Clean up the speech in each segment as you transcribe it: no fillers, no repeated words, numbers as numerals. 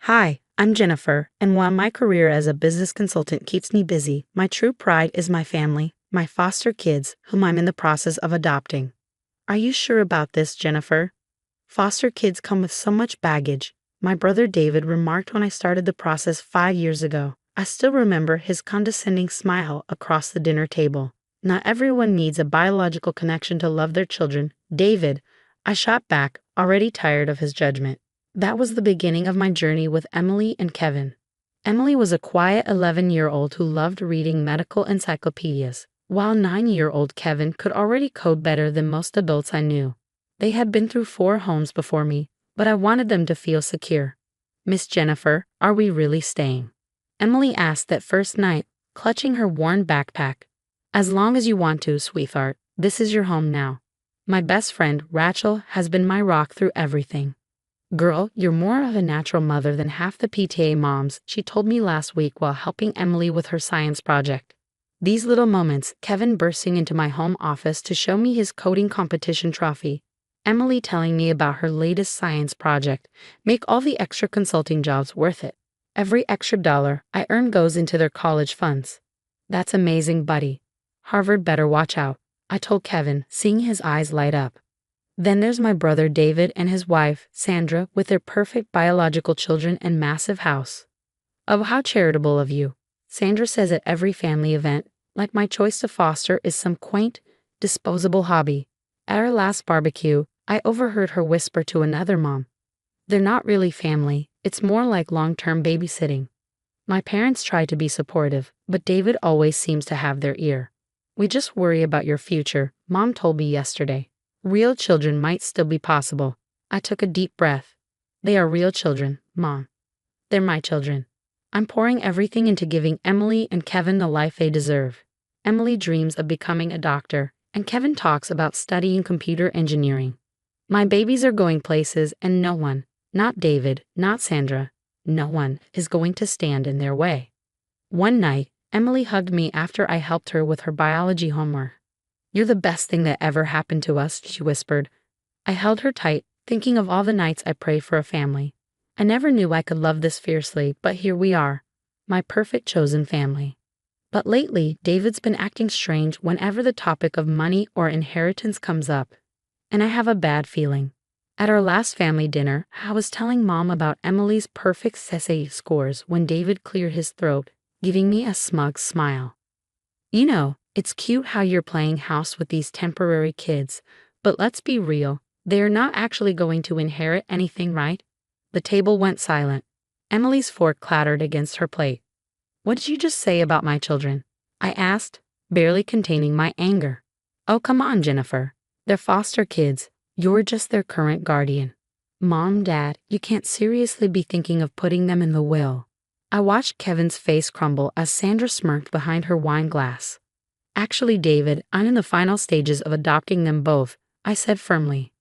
Hi, I'm Jennifer, and while my career as a business consultant keeps me busy, my true pride is my family, my foster kids, whom I'm in the process of adopting. Are you sure about this, Jennifer? Foster kids come with so much baggage. My brother David remarked when I started the process 5 years ago. I still remember his condescending smile across the dinner table. Not everyone needs a biological connection to love their children, David. I shot back, already tired of his judgment. That was the beginning of my journey with Emily and Kevin. Emily was a quiet 11-year-old who loved reading medical encyclopedias, while 9-year-old Kevin could already code better than most adults I knew. They had been through 4 homes before me, but I wanted them to feel secure. Miss Jennifer, are we really staying? Emily asked that first night, clutching her worn backpack. As long as you want to, sweetheart, this is your home now. My best friend, Rachel, has been my rock through everything. Girl, you're more of a natural mother than half the PTA moms, she told me last week while helping Emily with her science project. These little moments, Kevin bursting into my home office to show me his coding competition trophy, Emily telling me about her latest science project, make all the extra consulting jobs worth it. Every extra dollar I earn goes into their college funds. That's amazing, buddy. Harvard better watch out, I told Kevin, seeing his eyes light up. Then there's my brother David and his wife, Sandra, with their perfect biological children and massive house. Oh, how charitable of you. Sandra says at every family event, like my choice to foster is some quaint, disposable hobby. At our last barbecue, I overheard her whisper to another mom. They're not really family, it's more like long-term babysitting. My parents try to be supportive, but David always seems to have their ear. We just worry about your future, Mom told me yesterday. Real children might still be possible. I took a deep breath. They are real children, Mom. They're my children. I'm pouring everything into giving Emily and Kevin the life they deserve. Emily dreams of becoming a doctor, and Kevin talks about studying computer engineering. My babies are going places, and no one, not David, not Sandra, no one is going to stand in their way. One night, Emily hugged me after I helped her with her biology homework. You're the best thing that ever happened to us, she whispered. I held her tight, thinking of all the nights I prayed for a family. I never knew I could love this fiercely, but here we are, my perfect chosen family. But lately, David's been acting strange whenever the topic of money or inheritance comes up. And I have a bad feeling. At our last family dinner, I was telling Mom about Emily's perfect essay scores when David cleared his throat, giving me a smug smile. You know, it's cute how you're playing house with these temporary kids, but let's be real, they're not actually going to inherit anything, right? The table went silent. Emily's fork clattered against her plate. What did you just say about my children? I asked, barely containing my anger. Oh, come on, Jennifer. They're foster kids. You're just their current guardian. Mom, Dad, you can't seriously be thinking of putting them in the will. I watched Kevin's face crumble as Sandra smirked behind her wine glass. Actually, David, I'm in the final stages of adopting them both, I said firmly.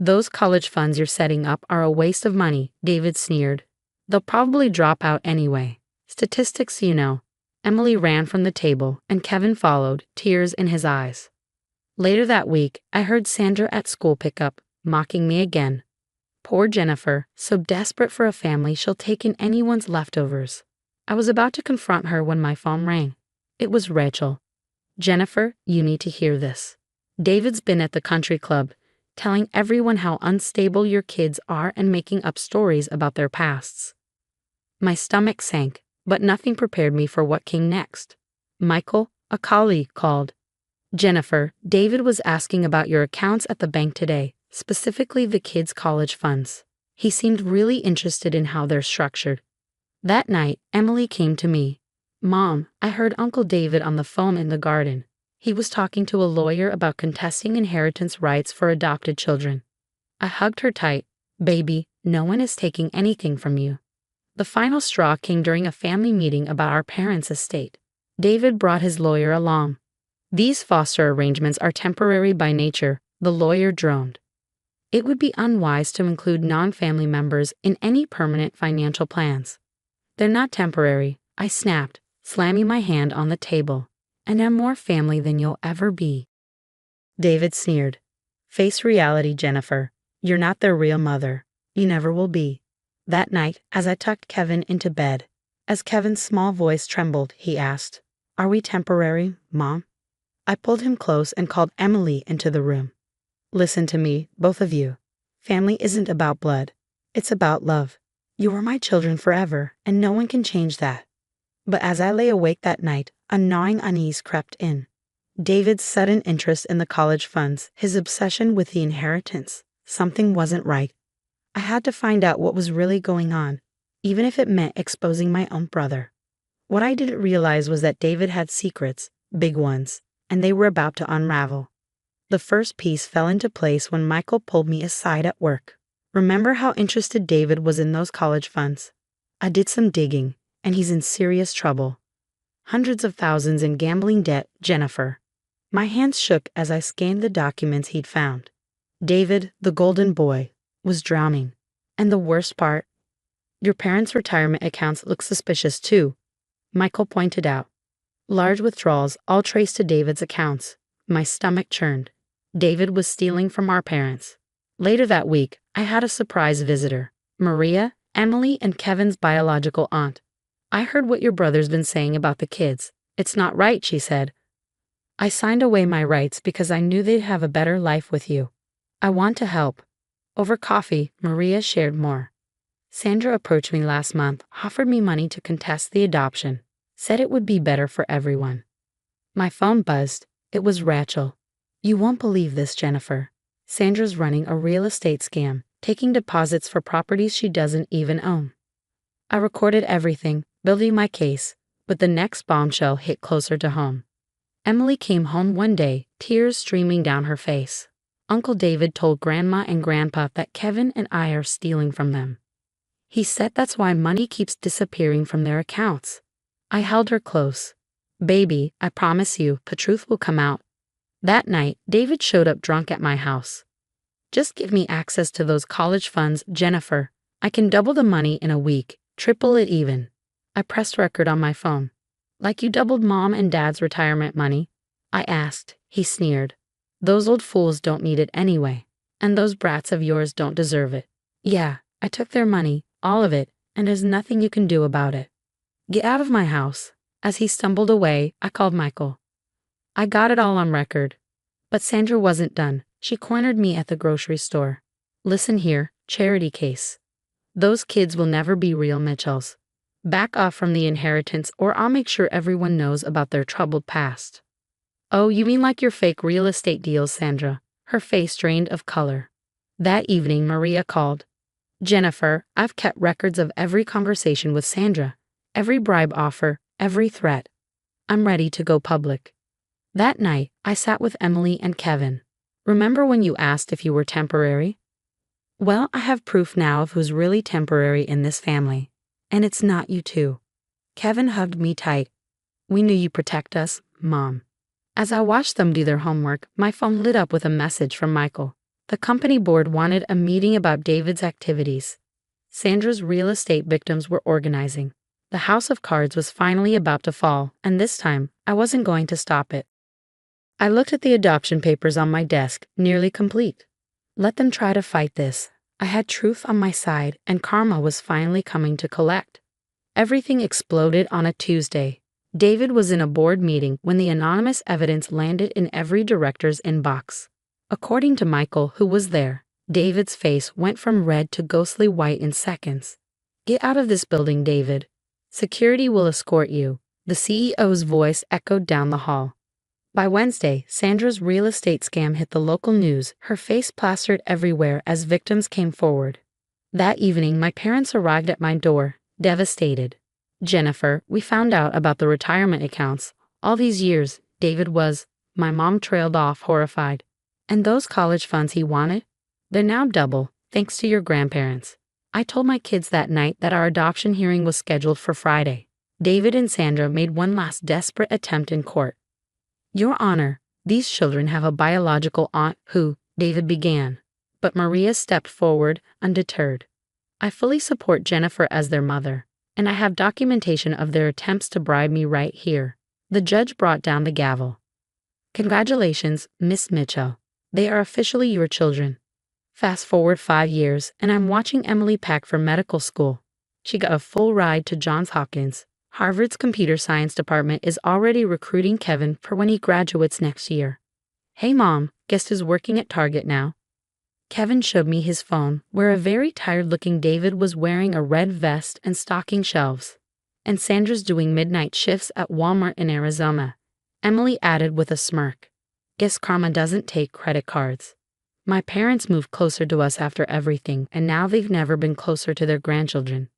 Those college funds you're setting up are a waste of money, David sneered. They'll probably drop out anyway. Statistics, you know. Emily ran from the table, and Kevin followed, tears in his eyes. Later that week, I heard Sandra at school pickup, mocking me again. Poor Jennifer, so desperate for a family she'll take in anyone's leftovers. I was about to confront her when my phone rang. It was Rachel. Jennifer, you need to hear this. David's been at the country club, telling everyone how unstable your kids are and making up stories about their pasts. My stomach sank, but nothing prepared me for what came next. Michael, a colleague, called. Jennifer, David was asking about your accounts at the bank today, specifically the kids' college funds. He seemed really interested in how they're structured. That night, Emily came to me. Mom, I heard Uncle David on the phone in the garden. He was talking to a lawyer about contesting inheritance rights for adopted children. I hugged her tight. Baby, no one is taking anything from you. The final straw came during a family meeting about our parents' estate. David brought his lawyer along. These foster arrangements are temporary by nature, the lawyer droned. It would be unwise to include non-family members in any permanent financial plans. They're not temporary, I snapped, slamming my hand on the table. And I'm more family than you'll ever be. David sneered. Face reality, Jennifer. You're not their real mother. You never will be. That night, as I tucked Kevin into bed, as Kevin's small voice trembled, he asked, "Are we temporary, Mom?" I pulled him close and called Emily into the room. "Listen to me, both of you. Family isn't about blood. It's about love. You are my children forever, and no one can change that." But as I lay awake that night, a gnawing unease crept in. David's sudden interest in the college funds, his obsession with the inheritance. Something wasn't right. I had to find out what was really going on, even if it meant exposing my own brother. What I didn't realize was that David had secrets, big ones, and they were about to unravel. The first piece fell into place when Michael pulled me aside at work. "Remember how interested David was in those college funds? I did some digging, and he's in serious trouble. Hundreds of thousands in gambling debt, Jennifer." My hands shook as I scanned the documents he'd found. David, the golden boy, was drowning. And the worst part? "Your parents' retirement accounts look suspicious too," Michael pointed out. Large withdrawals, all traced to David's accounts. My stomach churned. David was stealing from our parents. Later that week, I had a surprise visitor. Maria, Emily, and Kevin's biological aunt. "I heard what your brother's been saying about the kids. It's not right," she said. "I signed away my rights because I knew they'd have a better life with you. I want to help." Over coffee, Maria shared more. "Sandra approached me last month, offered me money to contest the adoption, said it would be better for everyone." My phone buzzed. It was Rachel. "You won't believe this, Jennifer. Sandra's running a real estate scam, taking deposits for properties she doesn't even own." I recorded everything, building my case, but the next bombshell hit closer to home. Emily came home one day, tears streaming down her face. "Uncle David told Grandma and Grandpa that Kevin and I are stealing from them. He said that's why money keeps disappearing from their accounts." I held her close. "Baby, I promise you, the truth will come out." That night, David showed up drunk at my house. "Just give me access to those college funds, Jennifer. I can double the money in a week, triple it even." I pressed record on my phone. "Like you doubled Mom and Dad's retirement money?" I asked. He sneered. "Those old fools don't need it anyway. And those brats of yours don't deserve it." "Yeah, I took their money, all of it, and there's nothing you can do about it. Get out of my house." As he stumbled away, I called Michael. "I got it all on record." But Sandra wasn't done. She cornered me at the grocery store. "Listen here, charity case. Those kids will never be real Mitchells. Back off from the inheritance or I'll make sure everyone knows about their troubled past." "Oh, you mean like your fake real estate deals, Sandra?" Her face drained of color. That evening, Maria called. "Jennifer, I've kept records of every conversation with Sandra, every bribe offer, every threat. I'm ready to go public." That night, I sat with Emily and Kevin. "Remember when you asked if you were temporary? Well, I have proof now of who's really temporary in this family. And it's not you two." Kevin hugged me tight. "We knew you'd protect us, Mom." As I watched them do their homework, my phone lit up with a message from Michael. The company board wanted a meeting about David's activities. Sandra's real estate victims were organizing. The house of cards was finally about to fall, and this time, I wasn't going to stop it. I looked at the adoption papers on my desk, nearly complete. Let them try to fight this. I had truth on my side, and karma was finally coming to collect. Everything exploded on a Tuesday. David was in a board meeting when the anonymous evidence landed in every director's inbox. According to Michael, who was there, David's face went from red to ghostly white in seconds. "Get out of this building, David. Security will escort you," the CEO's voice echoed down the hall. By Wednesday, Sandra's real estate scam hit the local news, her face plastered everywhere as victims came forward. That evening, my parents arrived at my door, devastated. "Jennifer, we found out about the retirement accounts. All these years, David was..." My mom trailed off, horrified. "And those college funds he wanted? They're now double, thanks to your grandparents." I told my kids that night that our adoption hearing was scheduled for Friday. David and Sandra made one last desperate attempt in court. "Your Honor, these children have a biological aunt who," David began. But Maria stepped forward, undeterred. "I fully support Jennifer as their mother, and I have documentation of their attempts to bribe me right here." The judge brought down the gavel. "Congratulations, Miss Mitchell. They are officially your children. Fast forward 5 years, and I'm watching Emily pack for medical school. She got a full ride to Johns Hopkins. Harvard's computer science department is already recruiting Kevin for when he graduates next year. Hey Mom, guess who's working at Target now? Kevin showed me his phone, where a very tired-looking David was wearing a red vest and stocking shelves. And Sandra's doing midnight shifts at Walmart in Arizona. Emily added with a smirk. Guess karma doesn't take credit cards. My parents moved closer to us after everything, and now they've never been closer to their grandchildren.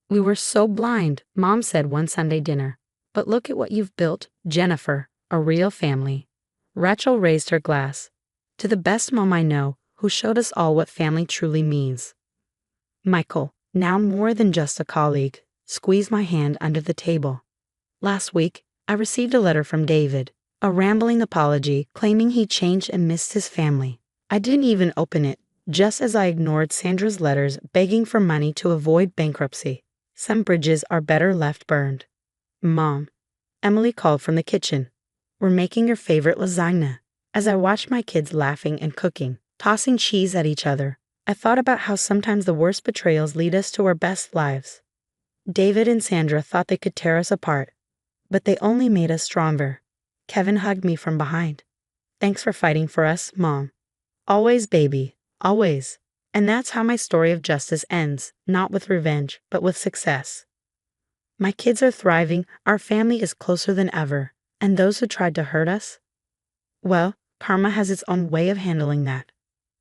We were so blind, Mom said one Sunday dinner. But look at what you've built, Jennifer, a real family. Rachel raised her glass. To the best mom I know, who showed us all what family truly means. Michael, now more than just a colleague, squeezed my hand under the table. Last week, I received a letter from David, a rambling apology claiming he changed and missed his family. I didn't even open it, just as I ignored Sandra's letters begging for money to avoid bankruptcy. Some bridges are better left burned. Mom, Emily called from the kitchen. We're making your favorite lasagna. As I watched my kids laughing and cooking, tossing cheese at each other, I thought about how sometimes the worst betrayals lead us to our best lives. David and Sandra thought they could tear us apart, but they only made us stronger. Kevin hugged me from behind. Thanks for fighting for us, Mom. Always, baby, always. And that's how my story of justice ends, not with revenge, but with success. My kids are thriving, our family is closer than ever, and those who tried to hurt us? Well, karma has its own way of handling that.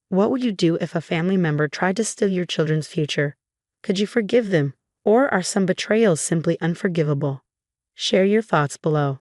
What would you do if a family member tried to steal your children's future? Could you forgive them, or are some betrayals simply unforgivable? Share your thoughts below.